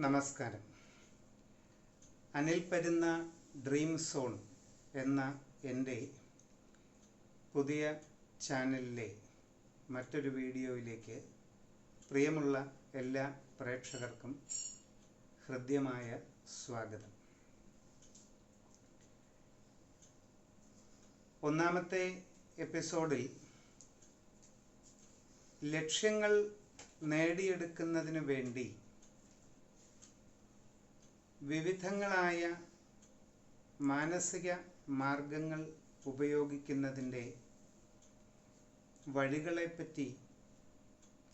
നമസ്കാരം. Anil പരുന്ന dream zone എന്ന എൻ്റെ പുതിയ ചാനലിലെ മറ്റൊരു വീഡിയോയിലേക്ക് പ്രിയമുള്ള എല്ലാ പ്രേക്ഷകർക്കും ഹൃദ്യമായ സ്വാഗതം. ഒന്നാമത്തെ എപ്പിസോഡിൽ ലക്ഷ്യങ്ങൾ നേടിയെടുക്കുന്നതിനു വേണ്ടി വിവിധങ്ങളായ മാനസിക മാർഗങ്ങൾ ഉപയോഗിക്കുന്നതിൻ്റെ വഴികളെപ്പറ്റി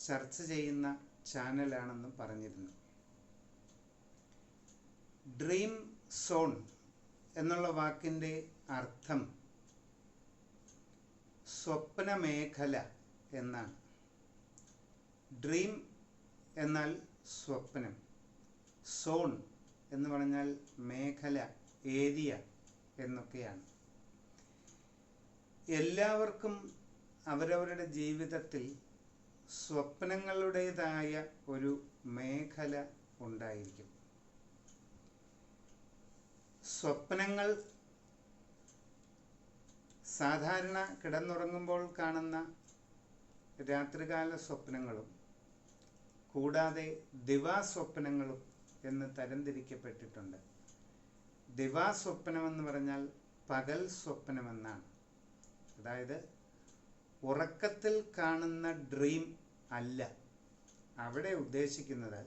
ചർച്ച ചെയ്യുന്ന ചാനലാണെന്ന് പറഞ്ഞിരുന്നു. ഡ്രീം സോൺ എന്നുള്ള വാക്കിൻ്റെ അർത്ഥം സ്വപ്നമേഖല എന്നാണ്. ഡ്രീം എന്നാൽ സ്വപ്നം, സോൺ എന്ന് പറഞ്ഞാൽ മേഖല, ഏരിയ എന്നൊക്കെയാണ്. എല്ലാവർക്കും അവരവരുടെ ജീവിതത്തിൽ സ്വപ്നങ്ങളുടേതായ ഒരു മേഖല ഉണ്ടായിരിക്കും. സ്വപ്നങ്ങൾ സാധാരണ കിടന്നുറങ്ങുമ്പോൾ കാണുന്ന രാത്രികാല സ്വപ്നങ്ങളും കൂടാതെ ദിവാസ്വപ്നങ്ങളും എന്ന് തരംതിരിക്കപ്പെട്ടിട്ടുണ്ട്. ദിവാസ്വപ്നമെന്ന് പറഞ്ഞാൽ പകൽ സ്വപ്നമെന്നാണ്. അതായത് ഉറക്കത്തിൽ കാണുന്ന ഡ്രീം അല്ല അവിടെ ഉദ്ദേശിക്കുന്നത്,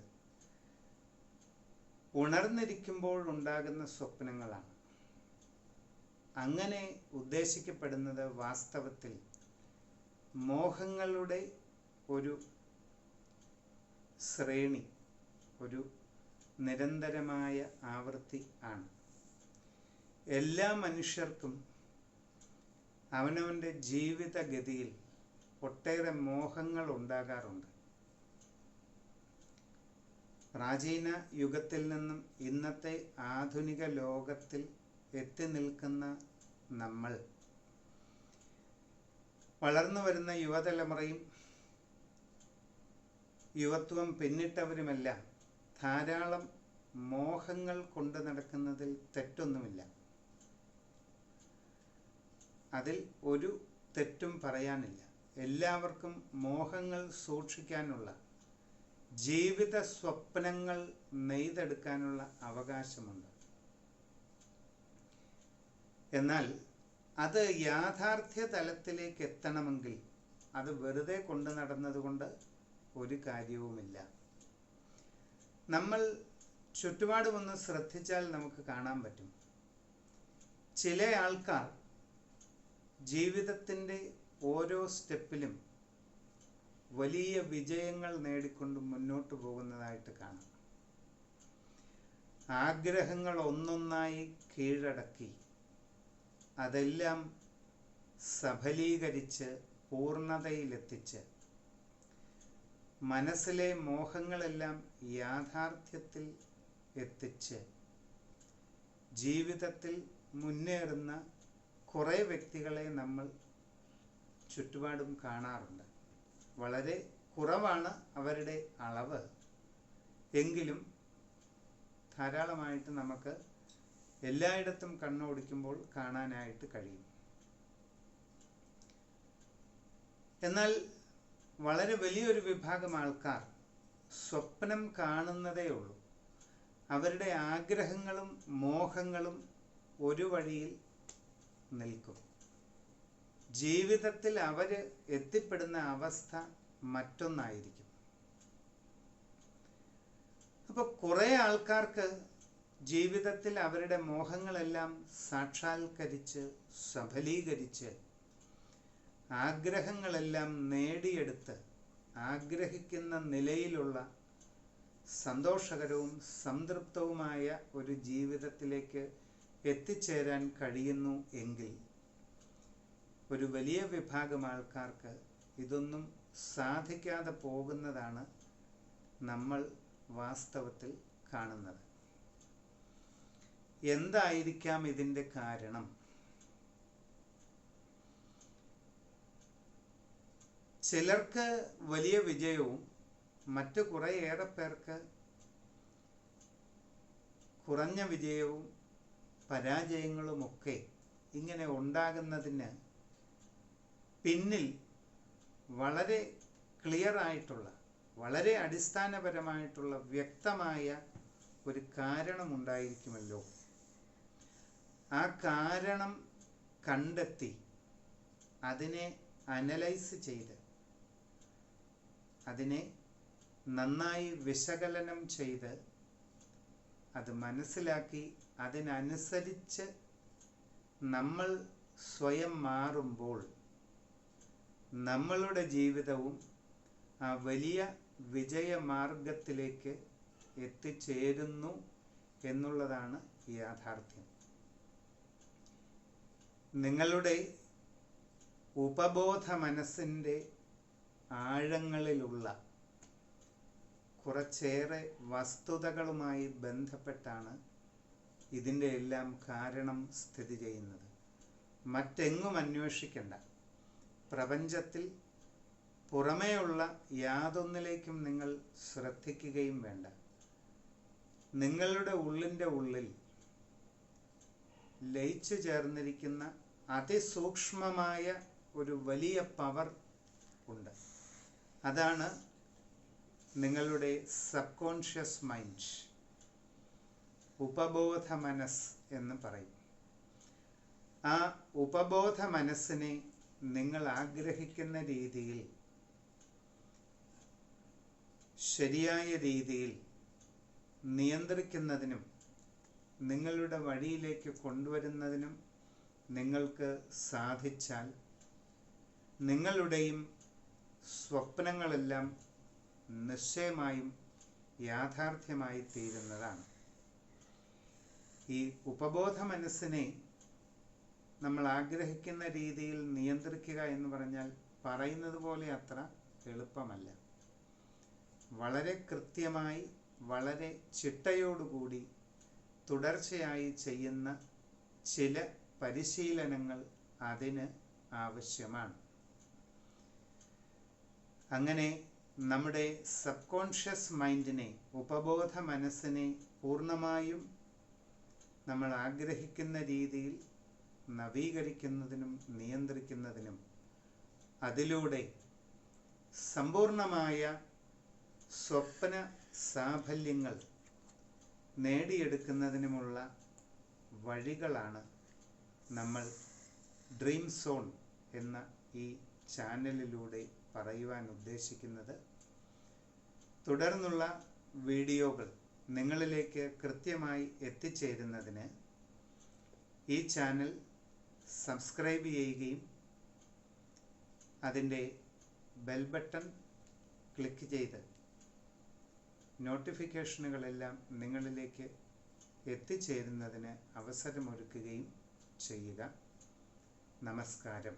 ഉണർന്നിരിക്കുമ്പോൾ ഉണ്ടാകുന്ന സ്വപ്നങ്ങളാണ്. അങ്ങനെ ഉദ്ദേശിക്കപ്പെടുന്നത് വാസ്തവത്തിൽ മോഹങ്ങളുടെ ഒരു ശ്രേണി, ഒരു നിരന്തരമായ ആവൃത്തി ആണ്. എല്ലാ മനുഷ്യർക്കും അവനവൻ്റെ ജീവിതഗതിയിൽ ഒട്ടേറെ മോഹങ്ങൾ ഉണ്ടാകാറുണ്ട്. പ്രാചീന യുഗത്തിൽ നിന്നും ഇന്നത്തെ ആധുനിക ലോകത്തിൽ എത്തി നിൽക്കുന്ന നമ്മൾ, വളർന്നു വരുന്ന യുവതലമുറയും യുവത്വം പിന്നിട്ടവരുമെല്ലാം ധാരാളം മോഹങ്ങൾ കൊണ്ടു നടക്കുന്നതിൽ തെറ്റൊന്നുമില്ല. അതിൽ ഒരു തെറ്റും പറയാനില്ല. എല്ലാവർക്കും മോഹങ്ങൾ സൂക്ഷിക്കാനുള്ള, ജീവിത സ്വപ്നങ്ങൾ നെയ്തെടുക്കാനുള്ള അവകാശമുണ്ട്. എന്നാൽ അത് യാഥാർത്ഥ്യ തലത്തിലേക്ക് എത്തണമെങ്കിൽ അത് വെറുതെ കൊണ്ടു നടന്നതുകൊണ്ട് ഒരു കാര്യവുമില്ല. നമ്മൾ ചുറ്റുപാടുമൊന്ന് ശ്രദ്ധിച്ചാൽ നമുക്ക് കാണാൻ പറ്റും, ചില ആൾക്കാർ ജീവിതത്തിൻ്റെ ഓരോ സ്റ്റെപ്പിലും വലിയ വിജയങ്ങൾ നേടിക്കൊണ്ട് മുന്നോട്ട് പോകുന്നതായിട്ട് കാണാം. ആഗ്രഹങ്ങൾ ഒന്നൊന്നായി കീഴടക്കി അതെല്ലാം സഫലീകരിച്ച് പൂർണ്ണതയിലെത്തിച്ച് മനസ്സിലെ മോഹങ്ങളെല്ലാം യാഥാർത്ഥ്യത്തിൽ എത്തിച്ച് ജീവിതത്തിൽ മുന്നേറുന്ന കുറേ വ്യക്തികളെ നമ്മൾ ചുറ്റുപാടും കാണാറുണ്ട്. വളരെ കുറവാണ് അവരുടെ അളവ്, എങ്കിലും ധാരാളമായിട്ട് നമുക്ക് എല്ലായിടത്തും കണ്ണോടിക്കുമ്പോൾ കാണാനായിട്ട് കഴിയും. എന്നാൽ വളരെ വലിയൊരു വിഭാഗം ആൾക്കാർ സ്വപ്നം കാണുന്നതേ ഉള്ളൂ. അവരുടെ ആഗ്രഹങ്ങളും മോഹങ്ങളും ഒരു വഴിയിൽ നിൽക്കും. ജീവിതത്തിൽ അവർ എത്തിപ്പെടുന്ന അവസ്ഥ മറ്റൊന്നായിരിക്കും. അപ്പോൾ കുറേ ആൾക്കാർക്ക് ജീവിതത്തിൽ അവരുടെ മോഹങ്ങളെല്ലാം സാക്ഷാത്കരിച്ച് സഫലീകരിച്ച് ആഗ്രഹങ്ങളെല്ലാം നേടിയെടുത്ത് ആഗ്രഹിക്കുന്ന നിലയിലുള്ള സന്തോഷകരവും സംതൃപ്തവുമായ ഒരു ജീവിതത്തിലേക്ക് എത്തിച്ചേരാൻ കഴിയുന്നു എങ്കിൽ, ഒരു വലിയ വിഭാഗം ആൾക്കാർക്ക് ഇതൊന്നും സാധിക്കാതെ പോകുന്നതാണ് നമ്മൾ വാസ്തവത്തിൽ കാണുന്നത്. എന്തായിരിക്കാം ഇതിൻ്റെ കാരണം? ചിലർക്ക് വലിയ വിജയവും മറ്റു കുറേയേറെ പേർക്ക് കുറഞ്ഞ വിജയവും പരാജയങ്ങളുമൊക്കെ ഇങ്ങനെ ഉണ്ടാകുന്നതിന് പിന്നിൽ വളരെ ക്ലിയറായിട്ടുള്ള, വളരെ അടിസ്ഥാനപരമായിട്ടുള്ള വ്യക്തമായ ഒരു കാരണമുണ്ടായിരിക്കുമല്ലോ. ആ കാരണം കണ്ടെത്തി അതിനെ അനലൈസ് ചെയ്ത് അതിനെ നന്നായി വിശകലനം ചെയ്ത് അത് മനസ്സിലാക്കി അതിനനുസരിച്ച് നമ്മൾ സ്വയം മാറുമ്പോൾ നമ്മളുടെ ജീവിതവും ആ വലിയ വിജയമാർഗത്തിലേക്ക് എത്തിച്ചേരുന്നു എന്നുള്ളതാണ് യാഥാർത്ഥ്യം. നിങ്ങളുടെ ഉപബോധ മനസ്സിൻ്റെ ആഴങ്ങളിലുള്ള കുറച്ചേറെ വസ്തുതകളുമായി ബന്ധപ്പെട്ടാണ് ഇതിൻ്റെ എല്ലാം കാരണം സ്ഥിതി ചെയ്യുന്നത്. മറ്റെങ്ങും അന്വേഷിക്കേണ്ട. പ്രപഞ്ചത്തിൽ പുറമേയുള്ള യാതൊന്നിലേക്കും നിങ്ങൾ ശ്രദ്ധിക്കുകയും വേണ്ട. നിങ്ങളുടെ ഉള്ളിൻ്റെ ഉള്ളിൽ ലയിച്ചു ചേർന്നിരിക്കുന്ന അതിസൂക്ഷ്മമായ ഒരു വലിയ പവർ ഉണ്ട്. അതാണ് നിങ്ങളുടെ സബ് കോൺഷ്യസ് മൈൻഡ്, ഉപബോധ മനസ്സ് എന്ന് പറയും. ആ ഉപബോധ മനസ്സിനെ നിങ്ങൾ ആഗ്രഹിക്കുന്ന രീതിയിൽ, ശരിയായ രീതിയിൽ നിയന്ത്രിക്കുന്നതിനും നിങ്ങളുടെ വഴിയിലേക്ക് കൊണ്ടുവരുന്നതിനും നിങ്ങൾക്ക് സാധിച്ചാൽ നിങ്ങളുടെയും സ്വപ്നങ്ങളെല്ലാം നിശ്ചയമായും യാഥാർത്ഥ്യമായി തീരുന്നതാണ്. ഈ ഉപബോധ മനസ്സിനെ നമ്മൾ ആഗ്രഹിക്കുന്ന രീതിയിൽ നിയന്ത്രിക്കുക എന്ന് പറഞ്ഞാൽ പറയുന്നത് പോലെ അത്ര എളുപ്പമല്ല. വളരെ കൃത്യമായി, വളരെ ചിട്ടയോടുകൂടി തുടർച്ചയായി ചെയ്യുന്ന ചില പരിശീലനങ്ങൾ അതിന് ആവശ്യമാണ്. അങ്ങനെ നമ്മുടെ സബ് കോൺഷ്യസ് മൈൻഡിനെ, ഉപബോധ മനസ്സിനെ പൂർണ്ണമായും നമ്മൾ ആഗ്രഹിക്കുന്ന രീതിയിൽ നവീകരിക്കുന്നതിനും നിയന്ത്രിക്കുന്നതിനും അതിലൂടെ സമ്പൂർണമായ സ്വപ്ന സാഫല്യങ്ങൾ നേടിയെടുക്കുന്നതിനുമുള്ള വഴികളാണ് നമ്മൾ ഡ്രീം സോൺ എന്ന ഈ ചാനലിലൂടെ പറയുവാൻ ഉദ്ദേശിക്കുന്നത്. തുടർന്നുള്ള വീഡിയോകൾ നിങ്ങളിലേക്ക് കൃത്യമായി എത്തിച്ചേരുന്നതിന് ഈ ചാനൽ സബ്സ്ക്രൈബ് ചെയ്യുകയും അതിൻ്റെ ബെൽ ബട്ടൺ ക്ലിക്ക് ചെയ്ത് നോട്ടിഫിക്കേഷനുകളെല്ലാം നിങ്ങളിലേക്ക് എത്തിച്ചേരുന്നതിന് അവസരമൊരുക്കുകയും ചെയ്യുക. നമസ്കാരം.